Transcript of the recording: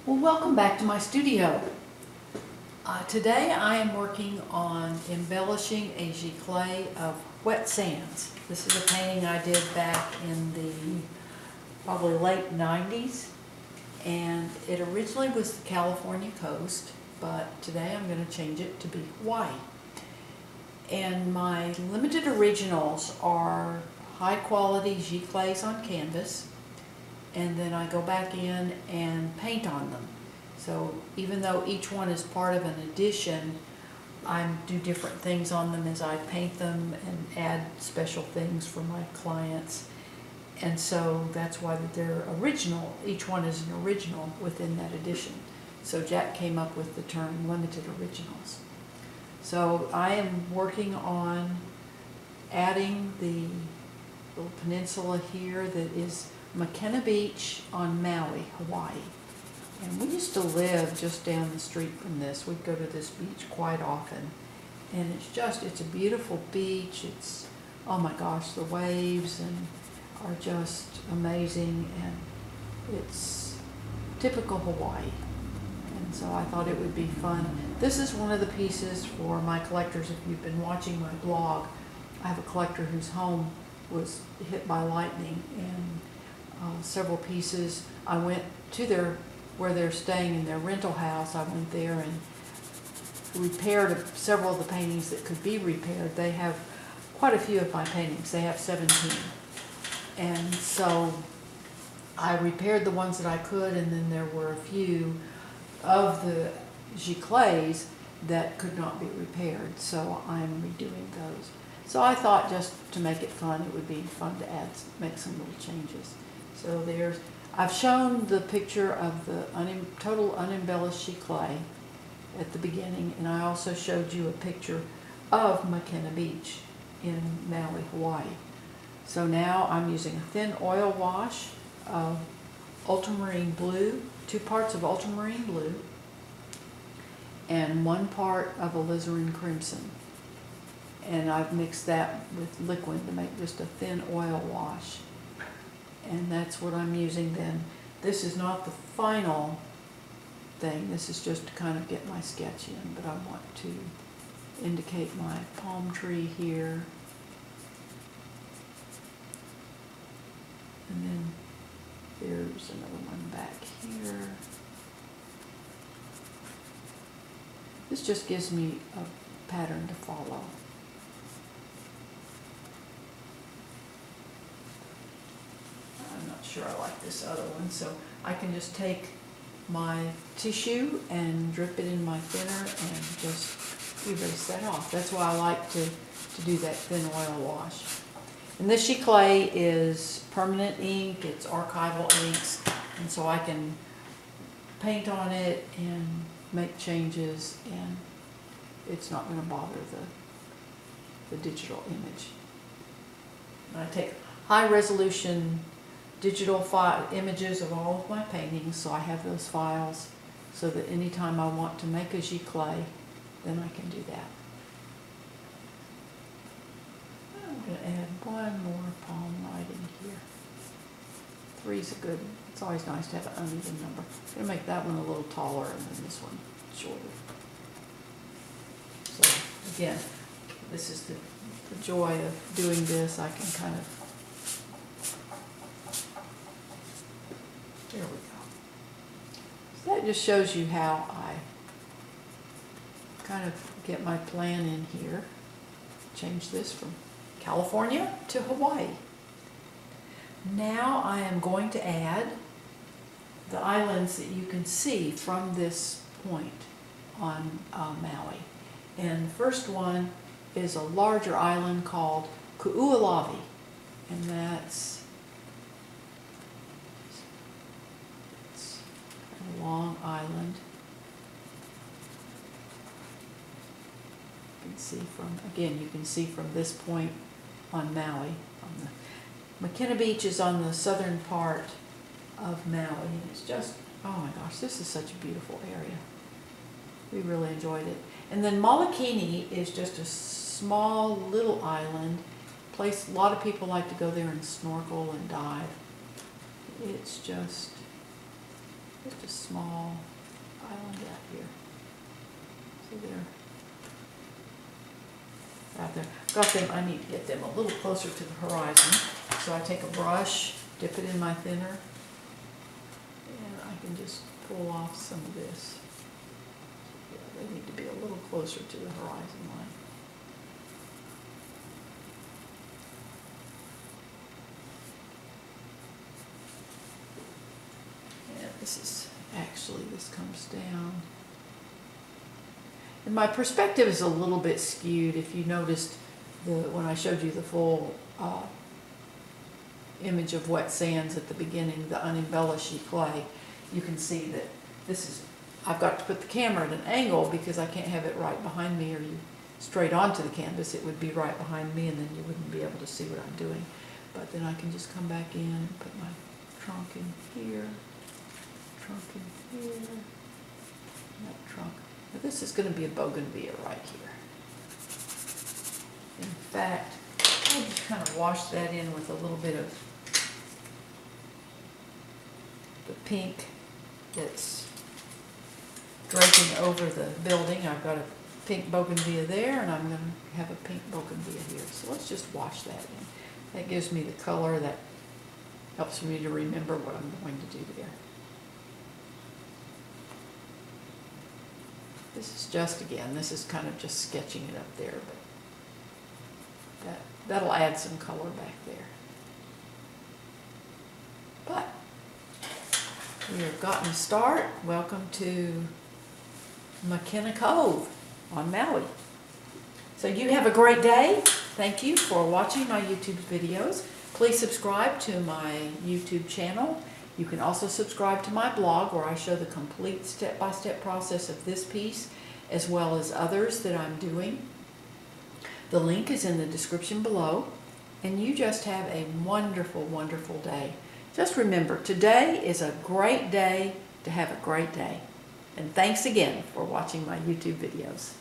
Well, welcome back to my studio. Today I am working on embellishing a Giclee of wet sands. This is a painting I did back in the probably late 90s, and it originally was the California coast, but today I'm going to change it to be Hawaii. And my limited originals are high quality Giclees on canvas, and then I go back in and paint on them. So even though each one is part of an edition, I do different things on them as I paint them and add special things for my clients. And so that's why they're original. Each one is an original within that edition. So Jack came up with the term limited originals. So I am working on adding the little peninsula here that is Makena Beach on Maui, Hawaii. And we used to live just down the street from this. We'd go to this beach quite often. And it's a beautiful beach. It's, oh my gosh, the waves are just amazing, and it's typical Hawaii. And so I thought it would be fun. This is one of the pieces for my collectors. If you've been watching my blog, I have a collector whose home was hit by lightning, and several pieces. I went to where they're staying in their rental house. I went there and repaired several of the paintings that could be repaired. They have quite a few of my paintings. They have 17. And so I repaired the ones that I could, and then there were a few of the Giclees that could not be repaired. So I'm redoing those. So I thought, just to make it fun, it would be fun to make some little changes. So I've shown the picture of the total unembellished Giclee at the beginning, and I also showed you a picture of Makena Beach in Maui, Hawaii. So now I'm using a thin oil wash of ultramarine blue, 2 parts of ultramarine blue, and 1 part of alizarin crimson. And I've mixed that with liquid to make just a thin oil wash. And that's what I'm using then. This is not the final thing. This is just to kind of get my sketch in, but I want to indicate my palm tree here. And then there's another one back here. This just gives me a pattern to follow. I'm not sure I like this other one, so I can just take my tissue and drip it in my thinner and just erase that off. That's why I like to do that thin oil wash. And this Giclee is permanent ink, it's archival inks, and so I can paint on it and make changes, and it's not going to bother the digital image. And I take high resolution digital images of all of my paintings, so I have those files so that anytime I want to make a Giclee, then I can do that. I'm going to add 1 more palm right in here. 3's a good, it's always nice to have an uneven number. I'm going to make that one a little taller and then this one shorter. So again, this is the joy of doing this. I can kind of, there we go. So that just shows you how I kind of get my plan in here. Change this from California to Hawaii. Now I am going to add the islands that you can see from this point on Maui. And the first one is a larger island called Ku'ualavi, and it's a long island. You can see from this point on Maui. Makena Beach is on the southern part of Maui, and it's just, oh my gosh, this is such a beautiful area. We really enjoyed it. And then Molokini is just a small little island place. A lot of people like to go there and snorkel and dive. It's just Just a small island out here. See there? Out there. Got them, I need to get them a little closer to the horizon. So I take a brush, dip it in my thinner, and I can just pull off some of this. Yeah, they need to be a little closer to the horizon line. And this comes down. And my perspective is a little bit skewed. If you noticed when I showed you the full image of wet sands at the beginning, the unembellished clay, you can see that I've got to put the camera at an angle because I can't have it right behind me or you straight onto the canvas. It would be right behind me and then you wouldn't be able to see what I'm doing. But then I can just come back in and put my trunk in here, trunk in here, and that trunk. Now this is going to be a bougainvillea right here. In fact, I'll just kind of wash that in with a little bit of the pink that's draping over the building. I've got a pink bougainvillea there, and I'm going to have a pink bougainvillea here. So let's just wash that in. That gives me the color that helps me to remember what I'm going to do there. This is just, again, this is kind of just sketching it up there, but that'll add some color back there. But we have gotten a start. Welcome to Makena Cove on Maui. So you have a great day. Thank you for watching my YouTube videos. Please subscribe to my YouTube channel. You can also subscribe to my blog where I show the complete step-by-step process of this piece as well as others that I'm doing. The link is in the description below. And you just have a wonderful, wonderful day. Just remember, today is a great day to have a great day. And thanks again for watching my YouTube videos.